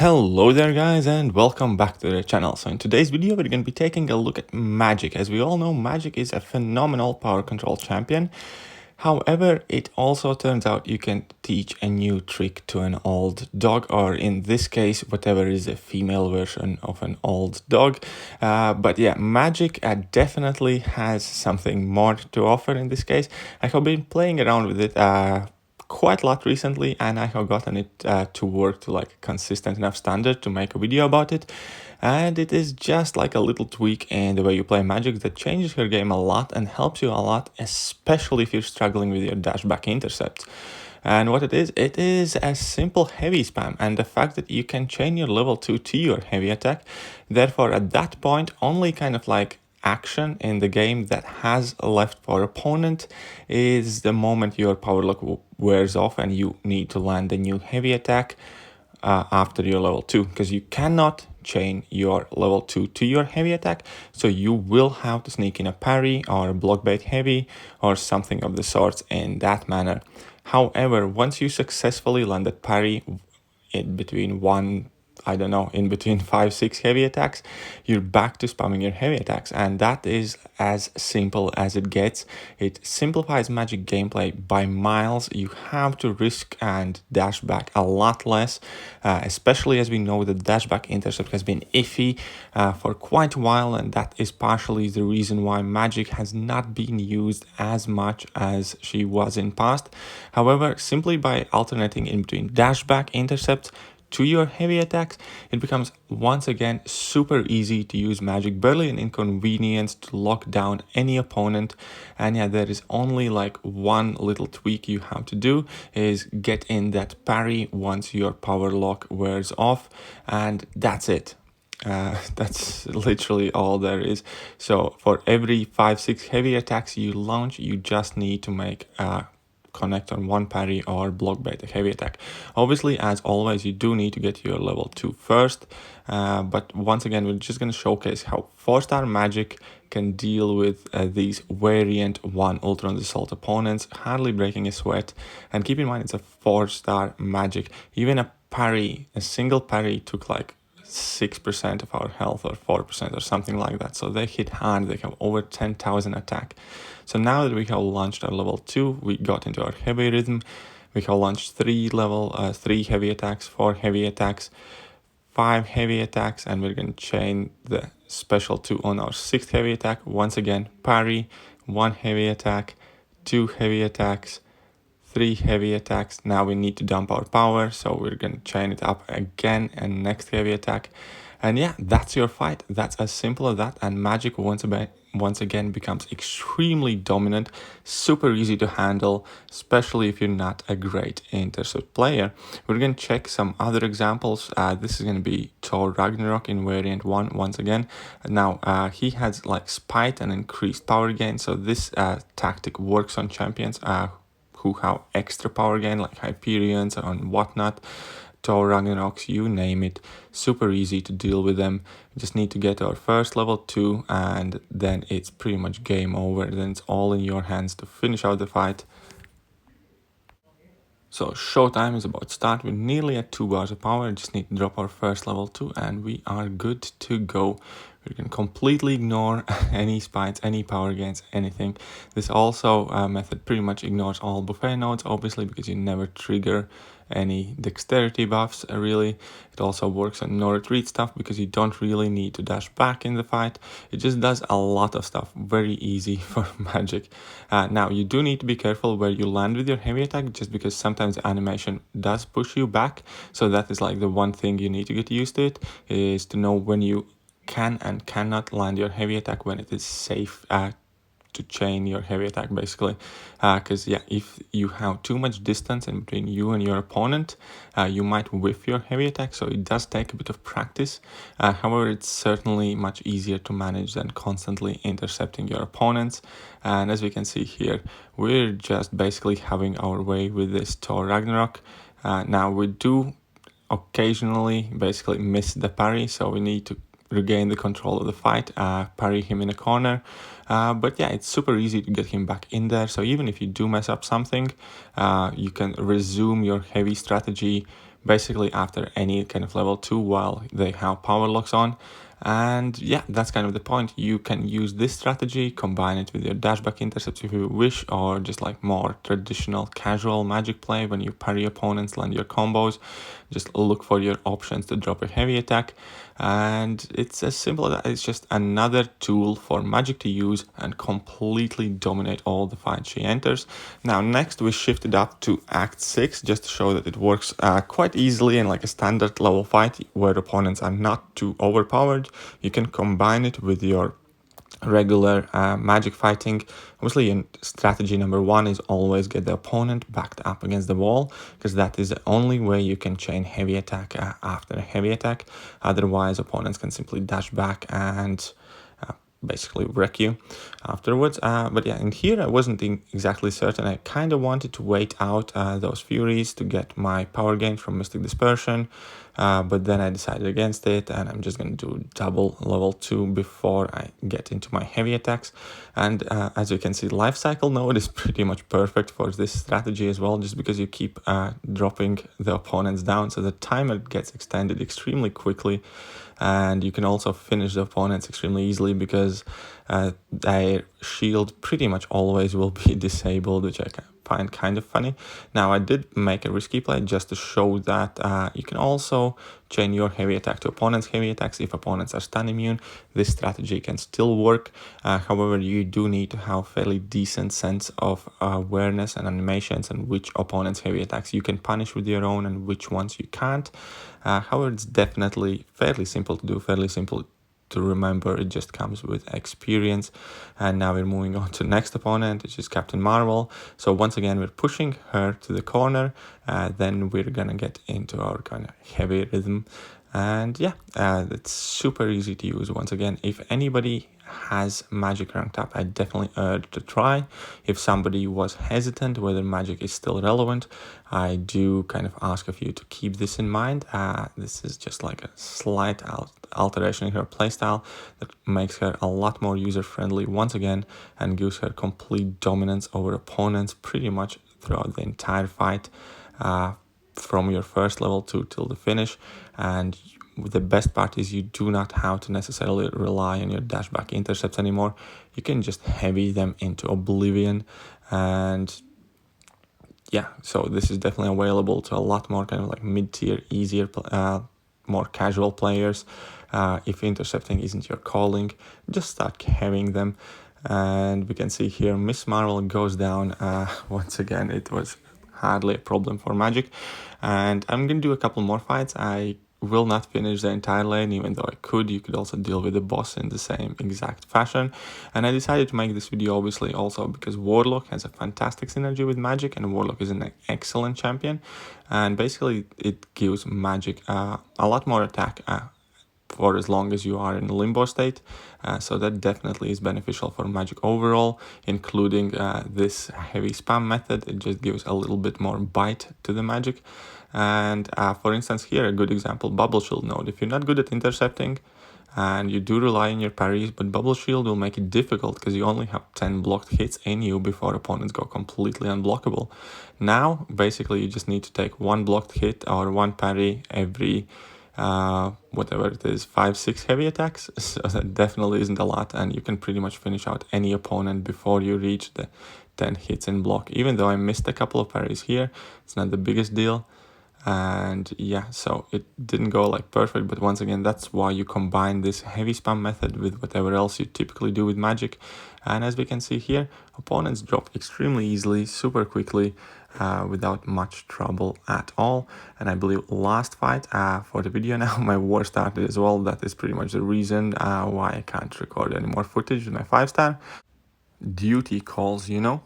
Hello there guys and welcome back to the channel. So in today's video we're going to be taking a look at Magik. As we all know, Magik is a phenomenal power control champion. However, it also turns out you can teach a new trick to an old dog, or in this case whatever is a female version of an old dog. But yeah, Magik definitely has something more to offer in this case. I have been playing around with it quite a lot recently, and I have gotten it to work to like consistent enough standard to make a video about it. And it is just like a little tweak in the way you play Magik that changes your game a lot and helps you a lot, especially if you're struggling with your dashback intercepts. And what it is a simple heavy spam, and the fact that you can chain your level 2 to your heavy attack. Therefore, at that point, only kind of like action in the game that has left for opponent is the moment your power lock wears off and you need to land a new heavy attack after your level 2, because you cannot chain your level 2 to your heavy attack, so you will have to sneak in a parry or a block bait heavy or something of the sorts in that manner. However, once you successfully land a parry in between in between 5-6 heavy attacks, you're back to spamming your heavy attacks, and that is as simple as it gets. It simplifies Magik gameplay by miles. You have to risk and dash back a lot less, especially as we know the dashback intercept has been iffy for quite a while, and that is partially the reason why Magik has not been used as much as she was in past. However, simply by alternating in between dashback intercepts to your heavy attacks, it becomes once again super easy to use Magik, barely an inconvenience to lock down any opponent. And yeah, there is only like one little tweak you have to do, is get in that parry once your power lock wears off, and that's it. That's literally all there is. So for every 5-6 heavy attacks you launch, you just need to make connect on one parry or block bait a heavy attack. Obviously, as always, you do need to get your level 2 first, but once again we're just going to showcase how 4-star Magik can deal with these variant 1 Ultra on the Assault opponents, hardly breaking a sweat. And keep in mind, it's a 4-star Magik. Even a single parry took like 6% of our health or 4% or something like that, so they hit hard. They have over 10,000 attack. So now that we have launched our level 2, we got into our heavy rhythm. We have launched 3 heavy attacks, 4 heavy attacks, 5 heavy attacks, and we're going to chain the special 2 on our 6th heavy attack. Once again, parry, 1 heavy attack, 2 heavy attacks, 3 heavy attacks. Now we need to dump our power, so we're going to chain it up again and next heavy attack. And yeah, that's your fight. That's as simple as that. And Magik once again becomes extremely dominant, super easy to handle, especially if you're not a great intercept player. We're going to check some other examples. This is going to be Thor Ragnarok in variant 1 once again. Now he has like spite and increased power gain, so this tactic works on champions who have extra power gain, like Hyperions and whatnot, Thor Ragnaroks, you name it. Super easy to deal with them. We just need to get our first level 2, and then it's pretty much game over. Then it's all in your hands to finish out the fight. So showtime is about to start. We're nearly at 2 bars of power. Just need to drop our first level 2 and we are good to go. We can completely ignore any spites, any power gains, anything. This also method pretty much ignores all buffet nodes, obviously, because you never trigger any dexterity buffs really. It also works on no retreat stuff because you don't really need to dash back in the fight. It just does a lot of stuff, very easy for Magik. Now you do need to be careful where you land with your heavy attack, just because sometimes the animation does push you back. So that is like the one thing you need to get used to, it is to know when you can and cannot land your heavy attack, when it is safe to chain your heavy attack, basically. Because yeah, if you have too much distance in between you and your opponent, you might whiff your heavy attack, so it does take a bit of practice. However, it's certainly much easier to manage than constantly intercepting your opponents. And as we can see here, we're just basically having our way with this Thor Ragnarok. Now we do occasionally basically miss the parry, so we need to regain the control of the fight, parry him in a corner. But yeah, it's super easy to get him back in there. So even if you do mess up something, you can resume your heavy strategy basically after any kind of level 2 while they have power locks on. And yeah, that's kind of the point. You can use this strategy, combine it with your dashback intercepts if you wish, or just like more traditional casual Magic play when you parry opponents, land your combos. Just look for your options to drop a heavy attack. And it's as simple as that. It's just another tool for Magic to use and completely dominate all the fights she enters. Now, next we shifted up to Act 6 just to show that it works quite easily in like a standard level fight where opponents are not too overpowered. You can combine it with your regular Magic fighting. Obviously, in strategy number 1 is always get the opponent backed up against the wall, because that is the only way you can chain heavy attack after a heavy attack. Otherwise, opponents can simply dash back and basically wreck you afterwards. But yeah, in here I wasn't exactly certain. I kind of wanted to wait out those Furies to get my power gain from Mystic Dispersion, but then I decided against it, and I'm just going to do double level 2 before I get into my heavy attacks. And as you can see, life cycle node is pretty much perfect for this strategy as well, just because you keep dropping the opponents down, so the timer gets extended extremely quickly. And you can also finish the opponents extremely easily because their shield pretty much always will be disabled, which I find kind of funny. Now, I did make a risky play just to show that you can also chain your heavy attack to opponents' heavy attacks if opponents are stun immune. This strategy can still work. However, you do need to have fairly decent sense of awareness and animations and which opponents' heavy attacks you can punish with your own and which ones you can't. However, it's definitely fairly simple to do, fairly simple to remember. It just comes with experience. And now we're moving on to the next opponent, which is Captain Marvel. So once again, we're pushing her to the corner. Then we're gonna get into our kind of heavy rhythm. And yeah, it's super easy to use. Once again, if anybody has Magic ranked up, I definitely urge to try. If somebody was hesitant whether Magic is still relevant, I do kind of ask of you to keep this in mind. This is just like a slight alteration in her playstyle that makes her a lot more user-friendly once again and gives her complete dominance over opponents pretty much throughout the entire fight, from your first level 2 till the finish. And the best part is you do not have to necessarily rely on your dashback intercepts anymore. You can just heavy them into oblivion. And yeah, so this is definitely available to a lot more kind of like mid-tier, easier, more casual players. If intercepting isn't your calling, just start heavying them. And we can see here Miss Marvel goes down. Once again, it was hardly a problem for Magic. And I'm going to do a couple more fights. I will not finish the entire lane, even though I could. You could also deal with the boss in the same exact fashion. And I decided to make this video obviously also because Warlock has a fantastic synergy with Magic, and Warlock is an excellent champion. And basically it gives Magic a lot more attack for as long as you are in limbo state. So that definitely is beneficial for Magic overall, including this heavy spam method. It just gives a little bit more bite to the Magic. And for instance here, a good example, Bubble Shield node. If you're not good at intercepting and you do rely on your parries, but Bubble Shield will make it difficult because you only have 10 blocked hits in you before opponents go completely unblockable. Now, basically, you just need to take one blocked hit or one parry every whatever it is, 5-6 heavy attacks. So that definitely isn't a lot, and you can pretty much finish out any opponent before you reach the 10 hits in block. Even though I missed a couple of parries here, it's not the biggest deal. And yeah, so it didn't go like perfect, but once again, that's why you combine this heavy spam method with whatever else you typically do with Magic. And as we can see here, opponents drop extremely easily, super quickly, without much trouble at all. And I believe last fight for the video now, my war started as well. That is pretty much the reason why I can't record any more footage with my 5-star. Duty calls, you know.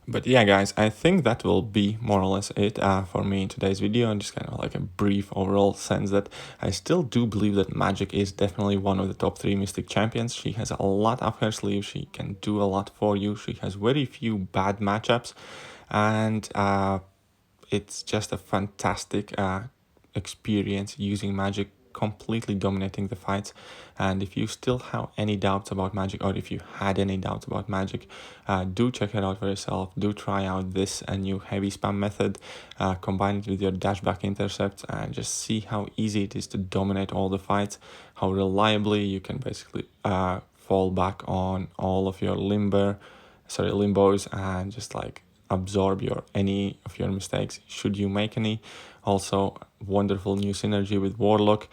But yeah, guys, I think that will be more or less it for me in today's video, and just kind of like a brief overall sense that I still do believe that Magik is definitely one of the top 3 Mystic champions. She has a lot up her sleeve. She can do a lot for you. She has very few bad matchups, and it's just a fantastic experience using Magik completely dominating the fights. And if you still have any doubts about Magik, or if you had any doubts about Magik, do check it out for yourself. Do try out this new heavy spam method, combine it with your dashback intercepts, and just see how easy it is to dominate all the fights, how reliably you can basically fall back on all of your limbos, and just like absorb any of your mistakes should you make any. Also, wonderful new synergy with Warlock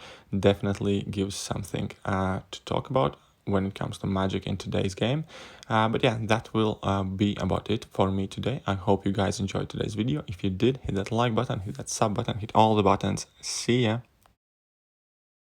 definitely gives something to talk about when it comes to Magik in today's game. But yeah, that will be about it for me today. I hope you guys enjoyed today's video. If you did, hit that like button, hit that sub button, hit all the buttons. See ya.